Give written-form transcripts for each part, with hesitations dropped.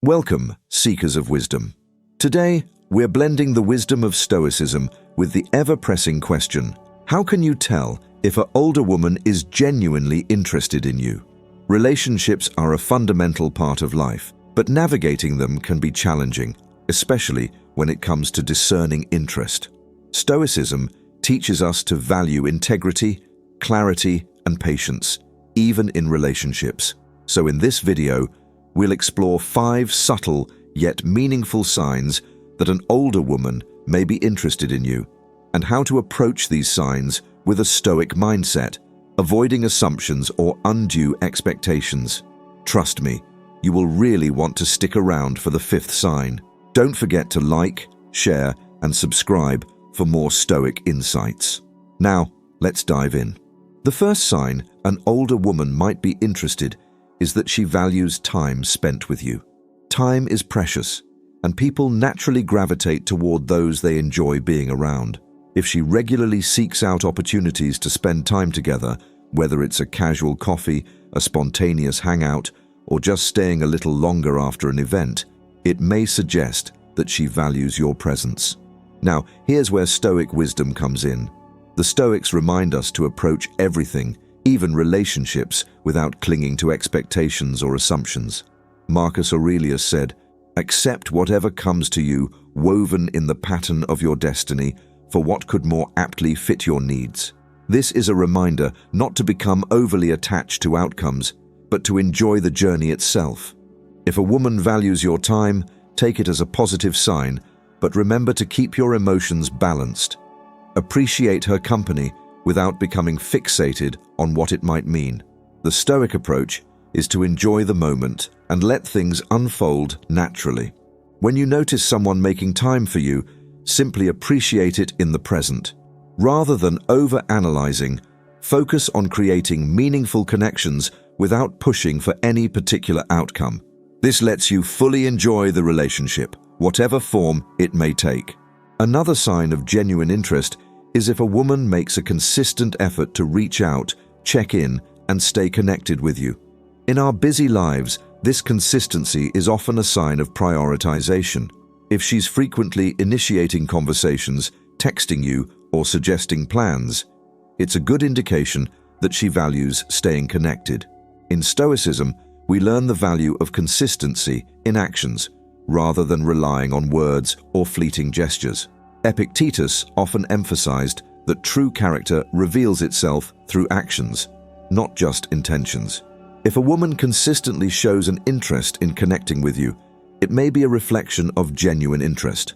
Welcome, seekers of wisdom. Today, we're blending the wisdom of Stoicism with the ever-pressing question, how can you tell if an older woman is genuinely interested in you? Relationships are a fundamental part of life, but navigating them can be challenging, especially when it comes to discerning interest. Stoicism teaches us to value integrity, clarity, and patience, even in relationships. So in this video, we'll explore 5 subtle yet meaningful signs that an older woman may be interested in you, and how to approach these signs with a Stoic mindset, avoiding assumptions or undue expectations. Trust me, you will really want to stick around for the 5th sign. Don't forget to like, share, and subscribe for more Stoic insights. Now, let's dive in. The first sign an older woman might be interested is that she values time spent with you. Time is precious, and people naturally gravitate toward those they enjoy being around. If she regularly seeks out opportunities to spend time together, whether it's a casual coffee, a spontaneous hangout, or just staying a little longer after an event, it may suggest that she values your presence. Now, here's where Stoic wisdom comes in. The Stoics remind us to approach everything, even relationships, without clinging to expectations or assumptions. Marcus Aurelius said, "Accept whatever comes to you, woven in the pattern of your destiny, for what could more aptly fit your needs." This is a reminder not to become overly attached to outcomes, but to enjoy the journey itself. If a woman values your time, take it as a positive sign, but remember to keep your emotions balanced. Appreciate her company without becoming fixated on what it might mean. The Stoic approach is to enjoy the moment and let things unfold naturally. When you notice someone making time for you, simply appreciate it in the present. Rather than over-analyzing, focus on creating meaningful connections without pushing for any particular outcome. This lets you fully enjoy the relationship, whatever form it may take. Another sign of genuine interest is if a woman makes a consistent effort to reach out, check in, and stay connected with you. In our busy lives, this consistency is often a sign of prioritization. If she's frequently initiating conversations, texting you, or suggesting plans, it's a good indication that she values staying connected. In Stoicism, we learn the value of consistency in actions, rather than relying on words or fleeting gestures. Epictetus often emphasized that true character reveals itself through actions, not just intentions. If a woman consistently shows an interest in connecting with you, it may be a reflection of genuine interest.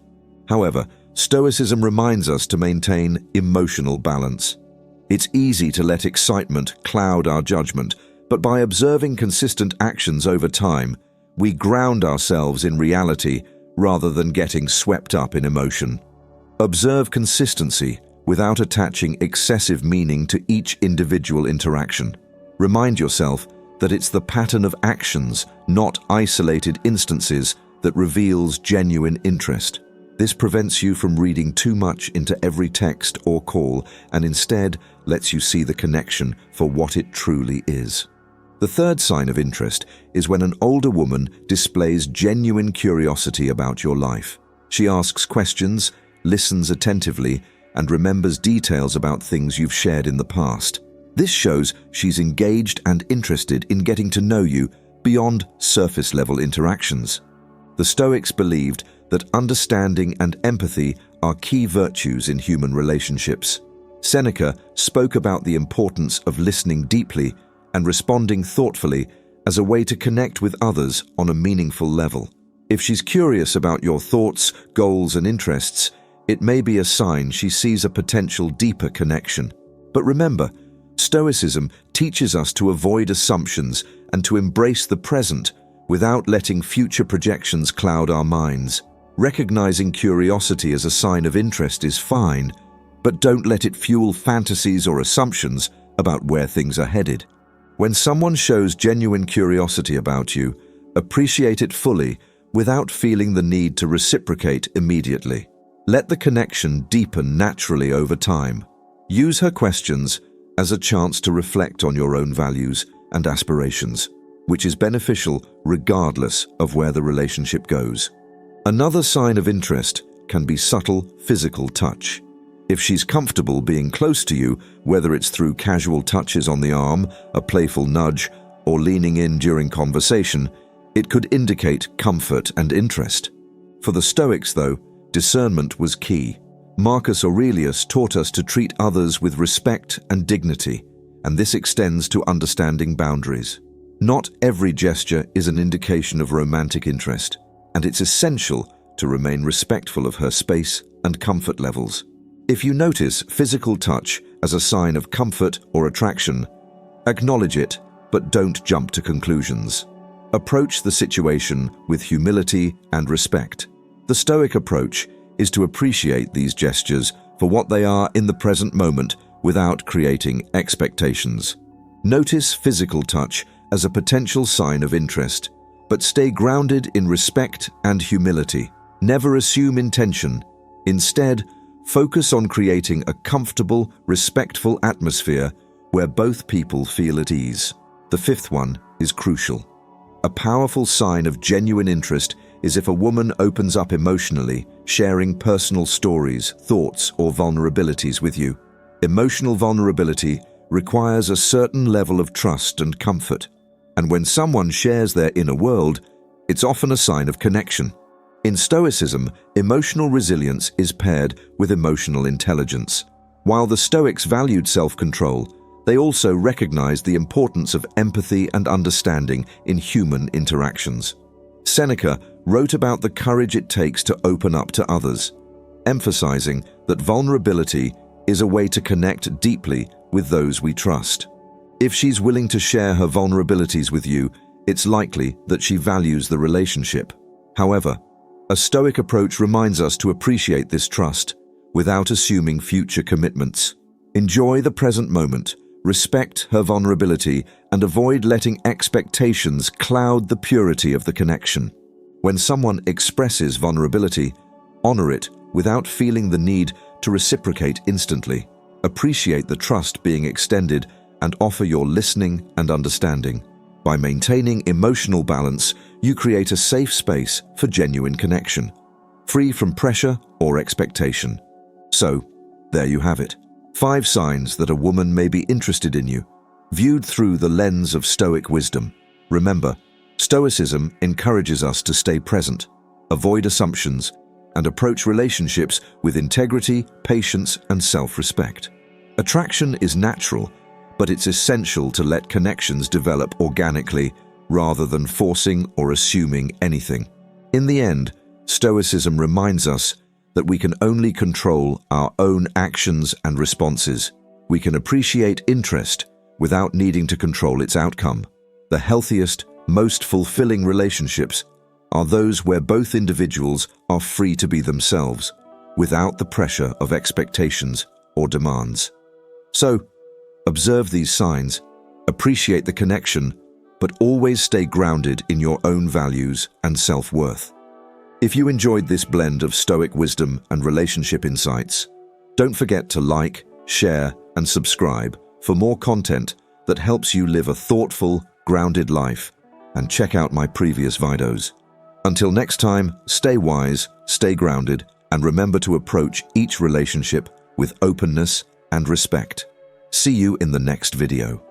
However, Stoicism reminds us to maintain emotional balance. It's easy to let excitement cloud our judgment, but by observing consistent actions over time, we ground ourselves in reality rather than getting swept up in emotion. Observe consistency without attaching excessive meaning to each individual interaction. Remind yourself that it's the pattern of actions, not isolated instances, that reveals genuine interest. This prevents you from reading too much into every text or call and instead lets you see the connection for what it truly is. The third sign of interest is when an older woman displays genuine curiosity about your life. She asks questions, listens attentively, and remembers details about things you've shared in the past. This shows she's engaged and interested in getting to know you beyond surface-level interactions. The Stoics believed that understanding and empathy are key virtues in human relationships. Seneca spoke about the importance of listening deeply and responding thoughtfully as a way to connect with others on a meaningful level. If she's curious about your thoughts, goals, and interests, it may be a sign she sees a potential deeper connection. But remember, Stoicism teaches us to avoid assumptions and to embrace the present without letting future projections cloud our minds. Recognizing curiosity as a sign of interest is fine, but don't let it fuel fantasies or assumptions about where things are headed. When someone shows genuine curiosity about you, appreciate it fully without feeling the need to reciprocate immediately. Let the connection deepen naturally over time. Use her questions as a chance to reflect on your own values and aspirations. which is beneficial regardless of where the relationship goes. Another sign of interest can be subtle physical touch. If she's comfortable being close to you, whether it's through casual touches on the arm, a playful nudge, or leaning in during conversation, it could indicate comfort and interest. For the Stoics, though, discernment was key. Marcus Aurelius taught us to treat others with respect and dignity, and this extends to understanding boundaries. Not every gesture is an indication of romantic interest, and it's essential to remain respectful of her space and comfort levels. If you notice physical touch as a sign of comfort or attraction, acknowledge it, but don't jump to conclusions. Approach the situation with humility and respect. The Stoic approach is to appreciate these gestures for what they are in the present moment without creating expectations. Notice physical touch as a potential sign of interest, but stay grounded in respect and humility. Never assume intention. Instead, focus on creating a comfortable, respectful atmosphere where both people feel at ease. The fifth one is crucial. A powerful sign of genuine interest is if a woman opens up emotionally, sharing personal stories, thoughts, or vulnerabilities with you. Emotional vulnerability requires a certain level of trust and comfort, and when someone shares their inner world, it's often a sign of connection. In Stoicism, emotional resilience is paired with emotional intelligence. While the Stoics valued self-control, they also recognized the importance of empathy and understanding in human interactions. Seneca wrote about the courage it takes to open up to others, emphasizing that vulnerability is a way to connect deeply with those we trust. If she's willing to share her vulnerabilities with you, it's likely that she values the relationship. However, a Stoic approach reminds us to appreciate this trust without assuming future commitments. Enjoy the present moment, respect her vulnerability, and avoid letting expectations cloud the purity of the connection. When someone expresses vulnerability, honor it without feeling the need to reciprocate instantly. Appreciate the trust being extended and offer your listening and understanding. By maintaining emotional balance, you create a safe space for genuine connection, free from pressure or expectation. So, there you have it. 5 signs that a woman may be interested in you, viewed through the lens of Stoic wisdom. Remember, Stoicism encourages us to stay present, avoid assumptions, and approach relationships with integrity, patience, and self-respect. Attraction is natural, but it's essential to let connections develop organically rather than forcing or assuming anything. In the end, Stoicism reminds us that we can only control our own actions and responses. We can appreciate interest without needing to control its outcome. The healthiest, most fulfilling relationships are those where both individuals are free to be themselves, without the pressure of expectations or demands. So, observe these signs, appreciate the connection, but always stay grounded in your own values and self-worth. If you enjoyed this blend of Stoic wisdom and relationship insights, don't forget to like, share, and subscribe for more content that helps you live a thoughtful, grounded life, and check out my previous videos. Until next time, stay wise, stay grounded, and remember to approach each relationship with openness and respect. See you in the next video.